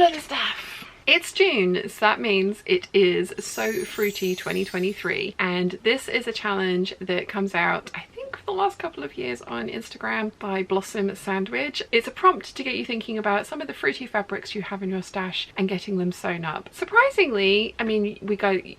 all of the stuff. It's June, so that means it is So Fruity 2023, and this is a challenge that comes out, I think, for the last couple of years on Instagram by Blossom Sandwich. It's a prompt to get you thinking about some of the fruity fabrics you have in your stash and getting them sewn up. Surprisingly, I mean,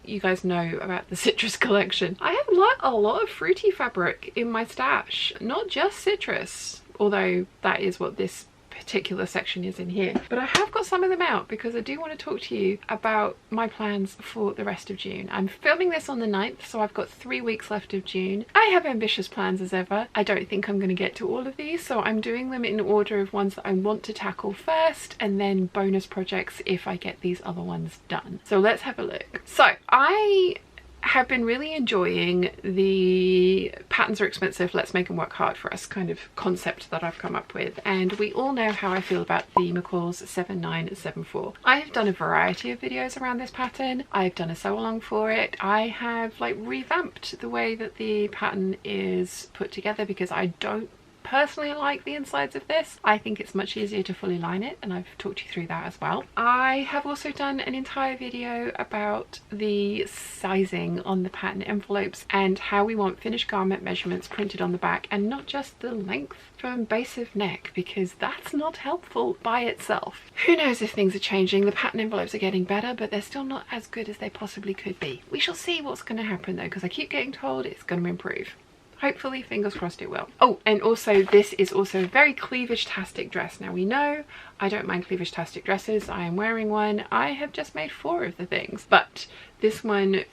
you guys know about the citrus collection. I have a lot of fruity fabric in my stash, not just citrus, although that is what this particular section is in here, but I have got some of them out because I do want to talk to you about my plans for the rest of June. I'm filming this on the 9th, so I've got 3 weeks left of June. I have ambitious plans as ever. I don't think I'm going to get to all of these, so I'm doing them in order of ones that I want to tackle first, and then bonus projects if I get these other ones done. So let's have a look. So I have been really enjoying the patterns are expensive, let's make them work hard for us kind of concept that I've come up with, and we all know how I feel about the McCalls 7974. I have done a variety of videos around this pattern. I've done a sew along for it. I have like revamped the way that the pattern is put together because I don't personally like the insides of this. I think it's much easier to fully line it, and I've talked you through that as well. I have also done an entire video about the sizing on the pattern envelopes and how we want finished garment measurements printed on the back, and not just the length from base of neck, because that's not helpful by itself. Who knows if things are changing. The pattern envelopes are getting better, but they're still not as good as they possibly could be. We shall see what's going to happen though, because I keep getting told it's going to improve. Hopefully, fingers crossed it will. Oh, and also this is also a very cleavage-tastic dress. Now we know I don't mind cleavage-tastic dresses. I am wearing one. I have just made 4 of the things, but this one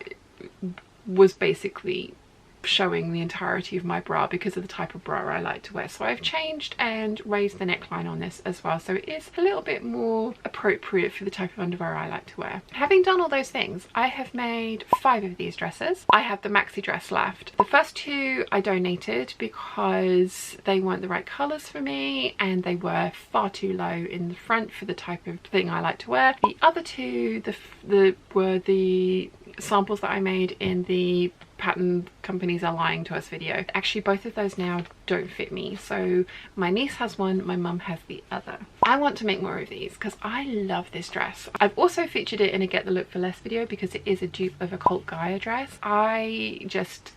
was basically showing the entirety of my bra because of the type of bra I like to wear. So I've changed and raised the neckline on this as well, so it is a little bit more appropriate for the type of underwear I like to wear. Having done all those things, I have made 5 of these dresses. I have the maxi dress left. The first 2 I donated because they weren't the right colours for me and they were far too low in the front for the type of thing I like to wear. The other 2 were the samples that I made in the pattern companies are lying to us video. Actually, both of those now don't fit me, so my niece has one, my mum has the other. I want to make more of these because I love this dress. I've also featured it in a Get the Look for Less video because it is a dupe of a Colt Gaia dress. I just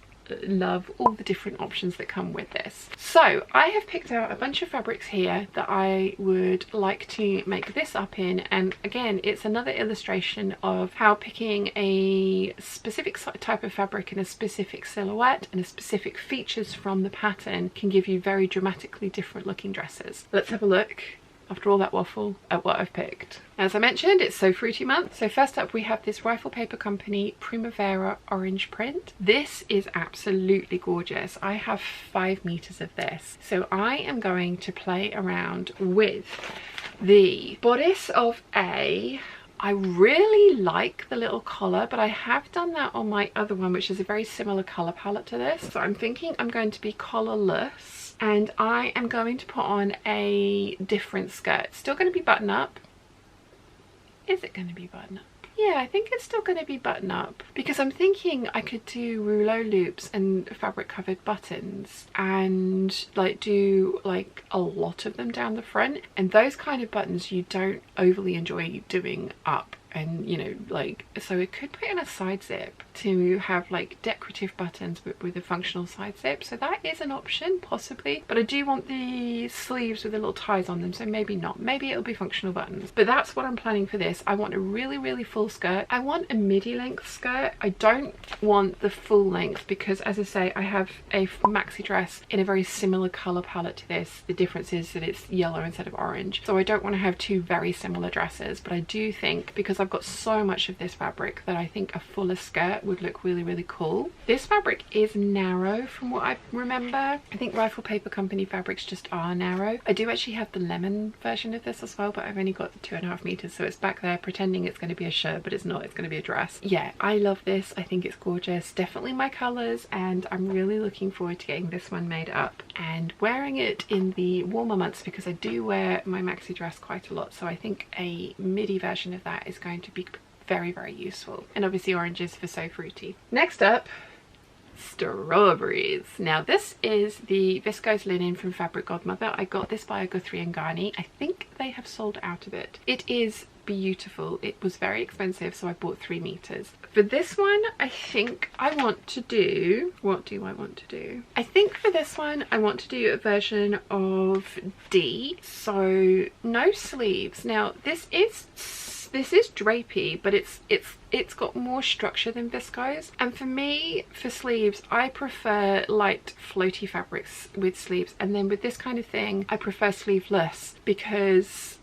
love all the different options that come with this. So I have picked out a bunch of fabrics here that I would like to make this up in, and again, it's another illustration of how picking a specific type of fabric in a specific silhouette and a specific features from the pattern can give you very dramatically different looking dresses. Let's have a look, after all that waffle, at what I've picked. As I mentioned, it's So Fruity month. So first up we have this Rifle Paper Company Primavera orange print. This is absolutely gorgeous. I have 5 meters of this. So I am going to play around with the bodice of A. I really like the little collar, but I have done that on my other one, which is a very similar color palette to this. So I'm thinking I'm going to be collarless. And I am going to put on a different skirt. Still going to be button up. Is it going to be button up? Yeah, I think it's still going to be button up because I'm thinking I could do rouleau loops and fabric covered buttons and like do like a lot of them down the front, and those kind of buttons you don't overly enjoy doing up. And you know, like, so it could put in a side zip to have like decorative buttons but with a functional side zip, so that is an option possibly. But I do want the sleeves with the little ties on them, so maybe not. Maybe it'll be functional buttons, but that's what I'm planning for this. I want a really full skirt. I want a midi length skirt. I don't want the full length because, as I say, I have a maxi dress in a very similar color palette to this. The difference is that it's yellow instead of orange, so I don't want to have 2 very similar dresses. But I do think, because I've got so much of this fabric, that I think a fuller skirt would look really cool. This fabric is narrow from what I remember. I think Rifle Paper Company fabrics just are narrow. I do actually have the lemon version of this as well, but I've only got 2.5 meters, so it's back there pretending it's going to be a shirt, but it's not. It's going to be a dress. Yeah, I love this. I think it's gorgeous. Definitely my colors, and I'm really looking forward to getting this one made up and wearing it in the warmer months because I do wear my maxi dress quite a lot, so I think a midi version of that is going to be very useful. And obviously oranges for So Fruity. Next up, strawberries. Now this is the viscose linen from Fabric Godmother. I got this by Guthrie and Ghani. I think they have sold out of it. It is beautiful. It was very expensive, so I bought 3 meters. For this one, I think I want to do, what do I want to do? I think for this one, I want to do a version of D, so no sleeves. Now this is drapey, but it's got more structure than viscose, and for me, for sleeves, I prefer light floaty fabrics with sleeves, and then with this kind of thing I prefer sleeveless because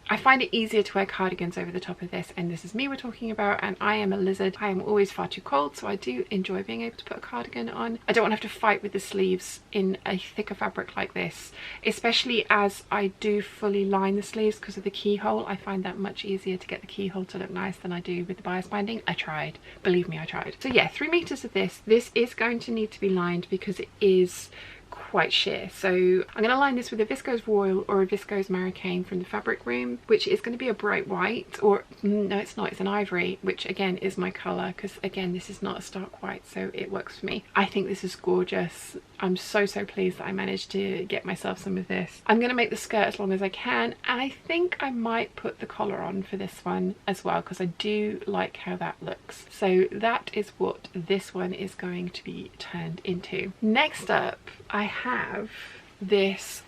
I find it easier to wear cardigans over the top of this, and this is me we're talking about, and I am a lizard. I am always far too cold, so I do enjoy being able to put a cardigan on. I don't want to have to fight with the sleeves in a thicker fabric like this, especially as I do fully line the sleeves because of the keyhole. I find that much easier to get the keyhole to look nice than I do with the bias binding. I tried, believe me, I tried. So yeah, 3 meters of this. This is going to need to be lined because it is quite sheer. So I'm going to line this with a viscose royal or a viscose Marrakein from the fabric room, which is going to be a bright white, or no, it's not, it's an ivory, which again is my color, because again this is not a stark white, so it works for me. I think this is gorgeous. I'm so pleased that I managed to get myself some of this. I'm going to make the skirt as long as I can, and I think I might put the collar on for this one as well, because I do like how that looks. So that is what this one is going to be turned into. Next up, I have this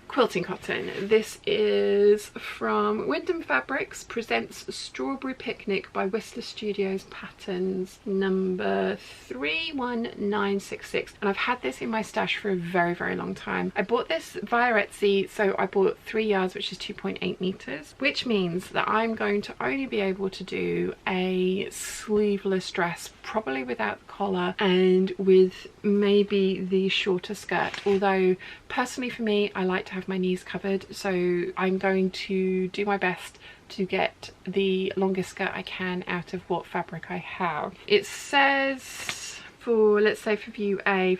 quilting cotton. This is from Wyndham Fabrics, presents Strawberry Picnic by Whistler Studios, patterns number 31966, and I've had this in my stash for a very long time. I bought this via Etsy, so I bought 3 yards, which is 2.8 meters, which means that I'm going to only be able to do a sleeveless dress, probably without the collar and with maybe the shorter skirt, although personally for me I like to have my knees covered, so I'm going to do my best to get the longest skirt I can out of what fabric I have. It says for, let's say for view A,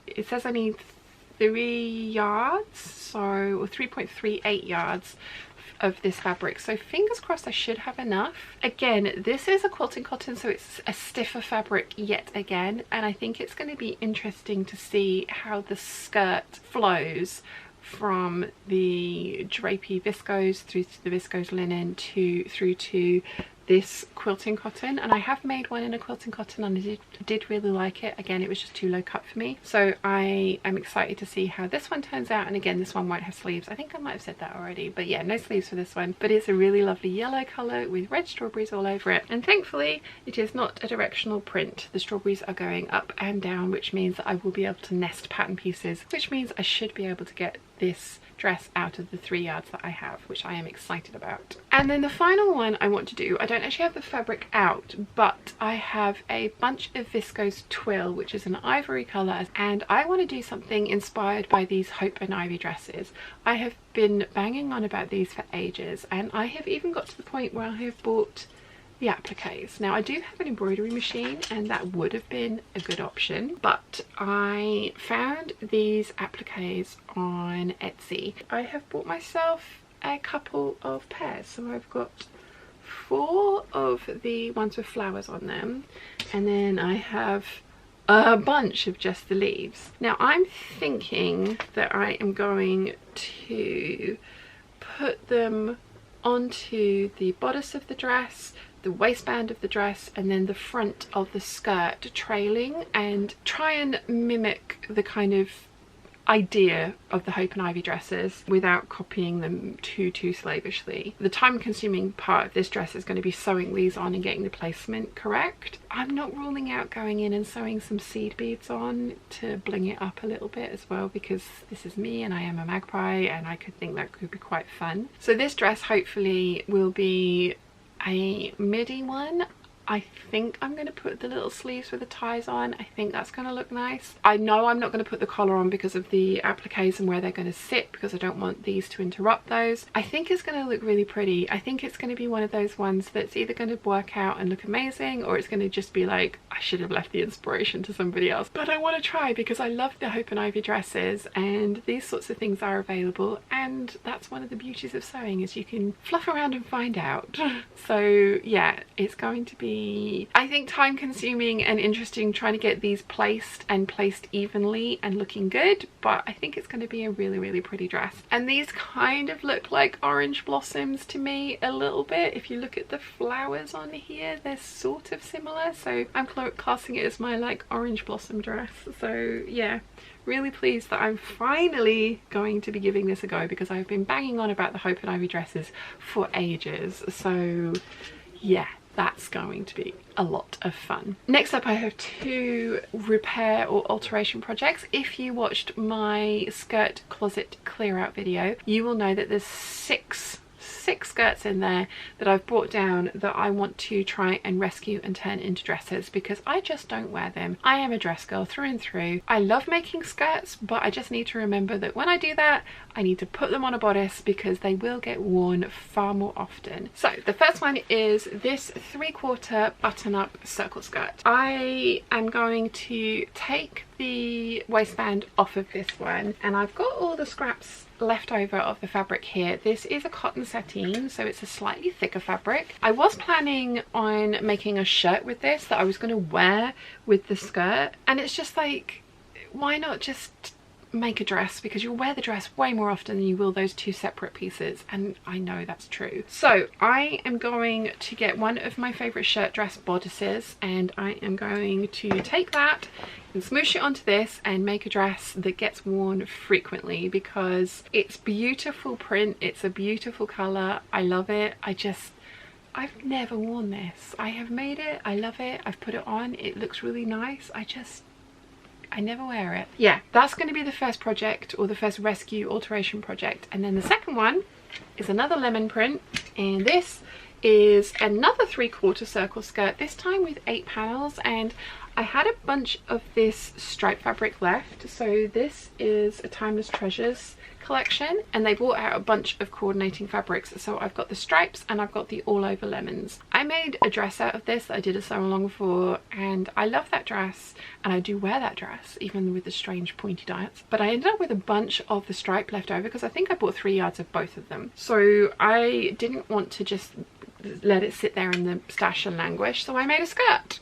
it says I need 3 yards, so, or 3.38 yards of this fabric, so fingers crossed I should have enough. Again, this is a quilting cotton, so it's a stiffer fabric yet again, and I think it's going to be interesting to see how the skirt flows from the drapey viscose through to the viscose linen through to this quilting cotton. And I have made one in a quilting cotton and I did really like it. Again, it was just too low cut for me, so I am excited to see how this one turns out. And again, this one won't have sleeves. I think I might have said that already, but yeah, no sleeves for this one, but it's a really lovely yellow color with red strawberries all over it, and thankfully it is not a directional print. The strawberries are going up and down, which means that I will be able to nest pattern pieces, which means I should be able to get this dress out of the 3 yards that I have, which I am excited about. And then the final one I want to do, I don't actually have the fabric out, but I have a bunch of viscose twill, which is an ivory color, and I want to do something inspired by these Hope and Ivy dresses. I have been banging on about these for ages, and I have even got to the point where I have bought the appliques. Now I do have an embroidery machine and that would have been a good option, but I found these appliques on Etsy. I have bought myself a couple of pairs, so I've got 4 of the ones with flowers on them, and then I have a bunch of just the leaves. Now I'm thinking that I am going to put them onto the bodice of the dress, the waistband of the dress, and then the front of the skirt trailing, and try and mimic the kind of idea of the Hope and Ivy dresses without copying them too slavishly. The time consuming part of this dress is going to be sewing these on and getting the placement correct. I'm not ruling out going in and sewing some seed beads on to bling it up a little bit as well, because this is me and I am a magpie and I could think that could be quite fun. So this dress hopefully will be a midi one. I think I'm going to put the little sleeves with the ties on. I think that's going to look nice. I know I'm not going to put the collar on because of the appliques and where they're going to sit, because I don't want these to interrupt those. I think it's going to look really pretty. I think it's going to be one of those ones that's either going to work out and look amazing, or it's going to just be like, I should have left the inspiration to somebody else. But I want to try because I love the Hope and Ivy dresses, and these sorts of things are available, and that's one of the beauties of sewing, is you can fluff around and find out. So yeah, it's going to be be, I think, time consuming and interesting trying to get these placed evenly and looking good, but I think it's going to be a really pretty dress. And these kind of look like orange blossoms to me a little bit. If you look at the flowers on here, they're sort of similar, so I'm classing it as my like orange blossom dress. So yeah, really pleased that I'm finally going to be giving this a go, because I've been banging on about the Hope and Ivy dresses for ages. So yeah, that's going to be a lot of fun. Next up, I have 2 repair or alteration projects. If you watched my skirt closet clear out video, you will know that there's six skirts in there that I've brought down that I want to try and rescue and turn into dresses, because I just don't wear them. I am a dress girl through and through. I love making skirts, but I just need to remember that when I do that, I need to put them on a bodice, because they will get worn far more often. So the first one is this 3/4 button-up circle skirt. I am going to take the waistband off of this one, and I've got all the scraps left over of the fabric here. This is a cotton sateen, so it's a slightly thicker fabric. I was planning on making a shirt with this that I was going to wear with the skirt, and it's just like, why not just make a dress, because you'll wear the dress way more often than you will those 2 separate pieces, and I know that's true. So I am going to get one of my favorite shirt dress bodices, and I am going to take that and smoosh it onto this and make a dress that gets worn frequently, because it's beautiful print, it's a beautiful color, I love it. I've never worn this. I have made it, I love it, I've put it on, it looks really nice. I never wear it. Yeah, that's going to be the first project, or the first rescue alteration project. And then the second one is another lemon print, and this is another 3/4 circle skirt, this time with 8 panels, and I had a bunch of this stripe fabric left. So this is a Timeless Treasures collection, and they brought out a bunch of coordinating fabrics. So I've got the stripes and I've got the all over lemons. I made a dress out of this that I did a sew along for, and I love that dress, and I do wear that dress even with the strange pointy diets, but I ended up with a bunch of the stripe left over, because I think I bought 3 yards of both of them. So I didn't want to just let it sit there in the stash and languish, so I made a skirt.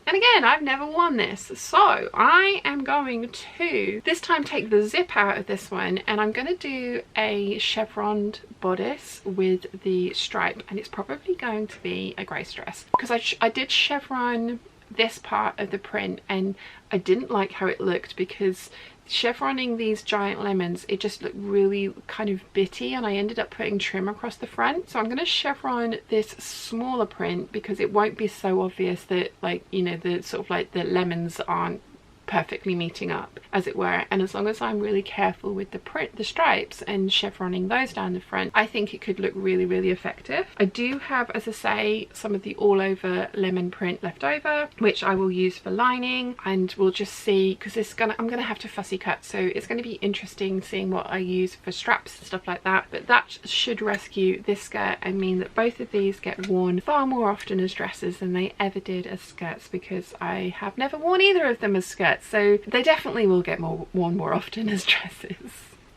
And again, I've never worn this, so I am going to this time take the zip out of this one, and I'm going to do a chevroned bodice with the stripe, and it's probably going to be a grey dress, because I did chevron this part of the print and I didn't like how it looked, because chevroning these giant lemons, it just looked really kind of bitty, and I ended up putting trim across the front. So I'm going to chevron this smaller print, because it won't be so obvious that, like, you know, the sort of like the lemons aren't perfectly meeting up, as it were. And as long as I'm really careful with the print, the stripes, and chevroning those down the front, I think it could look really effective. I do have, as I say, some of the all over lemon print left over, which I will use for lining, and we'll just see, because I'm gonna have to fussy cut, so it's going to be interesting seeing what I use for straps and stuff like that. But that should rescue this skirt and mean that both of these get worn far more often as dresses than they ever did as skirts, because I have never worn either of them as skirts. So they definitely will get worn more often as dresses.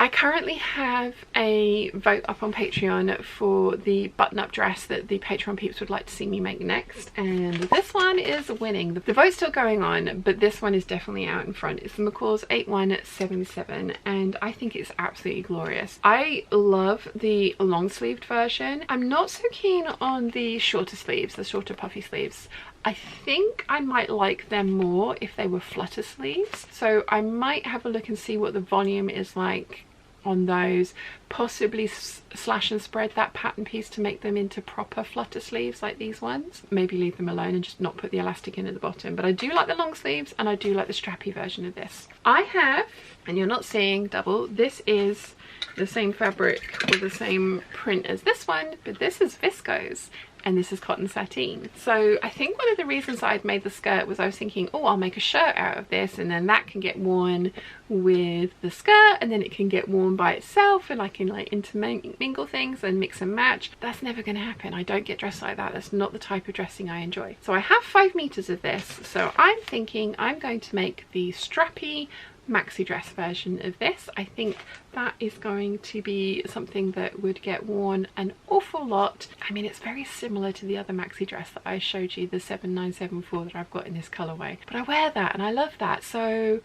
I currently have a vote up on Patreon for the button-up dress that the Patreon peeps would like to see me make next, and this one is winning. The vote's still going on, but this one is definitely out in front. It's the McCalls 8177, and I think it's absolutely glorious. I love the long-sleeved version. I'm not so keen on the shorter sleeves, the shorter puffy sleeves. I think I might like them more if they were flutter sleeves, so I might have a look and see what the volume is like on those, possibly slash and spread that pattern piece to make them into proper flutter sleeves like these ones. Maybe leave them alone and just not put the elastic in at the bottom. But I do like the long sleeves, and I do like the strappy version of this. I have, and you're not seeing double, this is the same fabric or the same print as this one, but this is viscose and this is cotton sateen. So I think one of the reasons I'd made the skirt was I was thinking, oh, I'll make a shirt out of this, and then that can get worn with the skirt, and then it can get worn by itself, and I can like intermingle things and mix and match. That's never going to happen. I don't get dressed like that. That's not the type of dressing I enjoy. So I have 5 meters of this, so I'm thinking I'm going to make the strappy maxi dress version of this. I think that is going to be something that would get worn an awful lot. I mean, it's very similar to the other maxi dress that I showed you, the 7974 that I've got in this colorway, but I wear that and I love that. So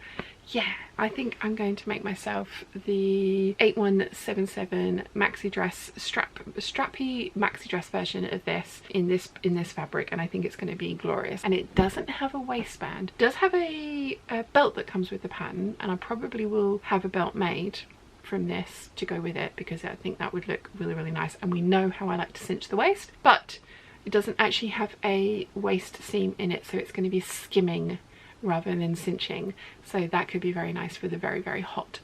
yeah, I think I'm going to make myself the 8177 maxi dress strappy maxi dress version of this in this fabric, and I think it's going to be glorious. And it doesn't have a waistband. It does have a belt that comes with the pattern, and I probably will have a belt made from this to go with it because I think that would look really, really nice. And we know how I like to cinch the waist, but it doesn't actually have a waist seam in it, so it's going to be skimming rather than cinching, so that could be very nice for the very, very hot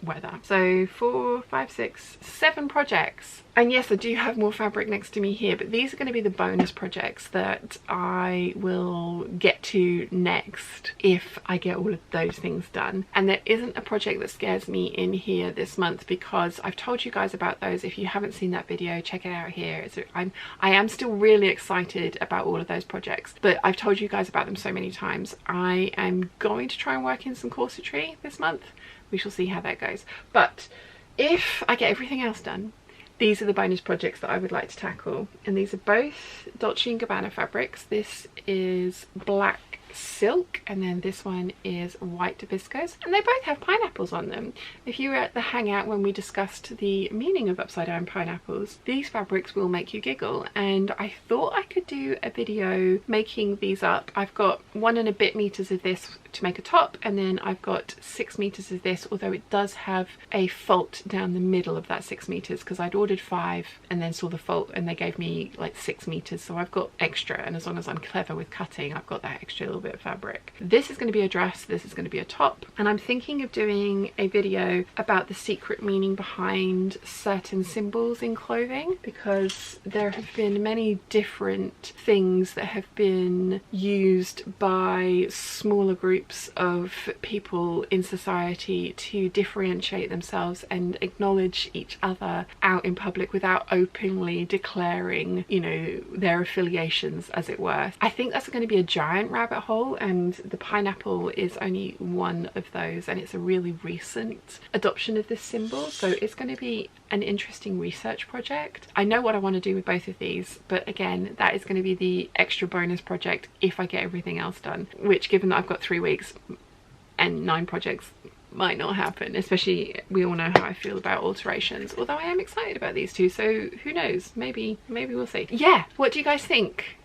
weather. So 4, 5, 6, 7 projects, and yes, I do have more fabric next to me here, but these are going to be the bonus projects that I will get to next if I get all of those things done. And there isn't a project that scares me in here this month because I've told you guys about those. If you haven't seen that video, check it out here. I am still really excited about all of those projects, but I've told you guys about them so many times. I am going to try and work in some corsetry this month. We shall see how that goes. But if I get everything else done, these are the bonus projects that I would like to tackle, and these are both Dolce & Gabbana fabrics. This is black silk, and then this one is white viscose, and they both have pineapples on them. If you were at the hangout when we discussed the meaning of upside down pineapples, these fabrics will make you giggle, and I thought I could do a video making these up. I've got 1 and a bit meters of this to make a top, and then I've got 6 meters of this, although it does have a fault down the middle of that 6 meters because I'd ordered 5 and then saw the fault and they gave me like 6 meters, so I've got extra, and as long as I'm clever with cutting, I've got that extra little bit of fabric. This is going to be a dress, this is going to be a top, and I'm thinking of doing a video about the secret meaning behind certain symbols in clothing, because there have been many different things that have been used by smaller groups of people in society to differentiate themselves and acknowledge each other out in public without openly declaring, you know, their affiliations, as it were. I think that's going to be a giant rabbit hole, and the pineapple is only one of those, and it's a really recent adoption of this symbol, so it's going to be an interesting research project. I know what I want to do with both of these, but again, that is going to be the extra bonus project if I get everything else done, which, given that I've got 3 weeks and 9 projects, might not happen. Especially, we all know how I feel about alterations, although I am excited about these two, so who knows, maybe we'll see. Yeah, what do you guys think?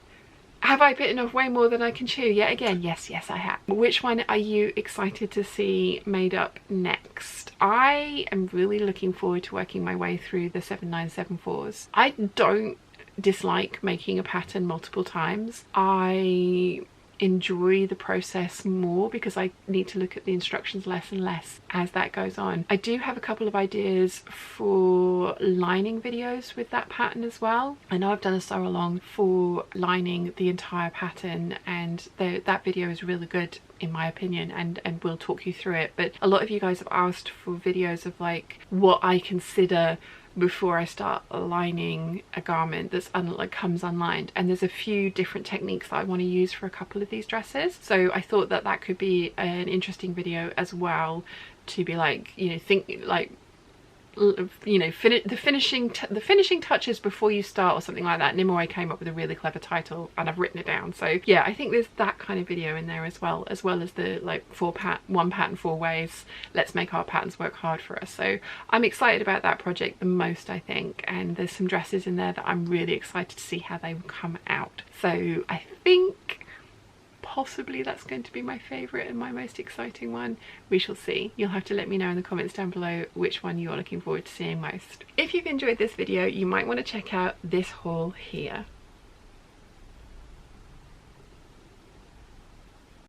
Have I bitten off way more than I can chew yet again? Yes, I have. Which one are you excited to see made up next? I am really looking forward to working my way through the 7974s. I don't dislike making a pattern multiple times. I enjoy the process more because I need to look at the instructions less and less as that goes on. I do have a couple of ideas for lining videos with that pattern as well. I know I've done a sew along for lining the entire pattern, and that video is really good in my opinion, and we'll talk you through it. But a lot of you guys have asked for videos of like what I consider before I start lining a garment that's comes unlined, and there's a few different techniques that I want to use for a couple of these dresses, so I thought that that could be an interesting video as well, to be like, you know, think like, you know, the finishing touches before you start, or something like that. Nimue came up with a really clever title and I've written it down, so yeah, I think there's that kind of video in there as well as the like 1 pattern 4 ways, let's make our patterns work hard for us. So I'm excited about that project the most, I think, and there's some dresses in there that I'm really excited to see how they will come out. So I think possibly that's going to be my favourite and my most exciting one. We shall see. You'll have to let me know in the comments down below which one you're looking forward to seeing most. If you've enjoyed this video, you might want to check out this haul here.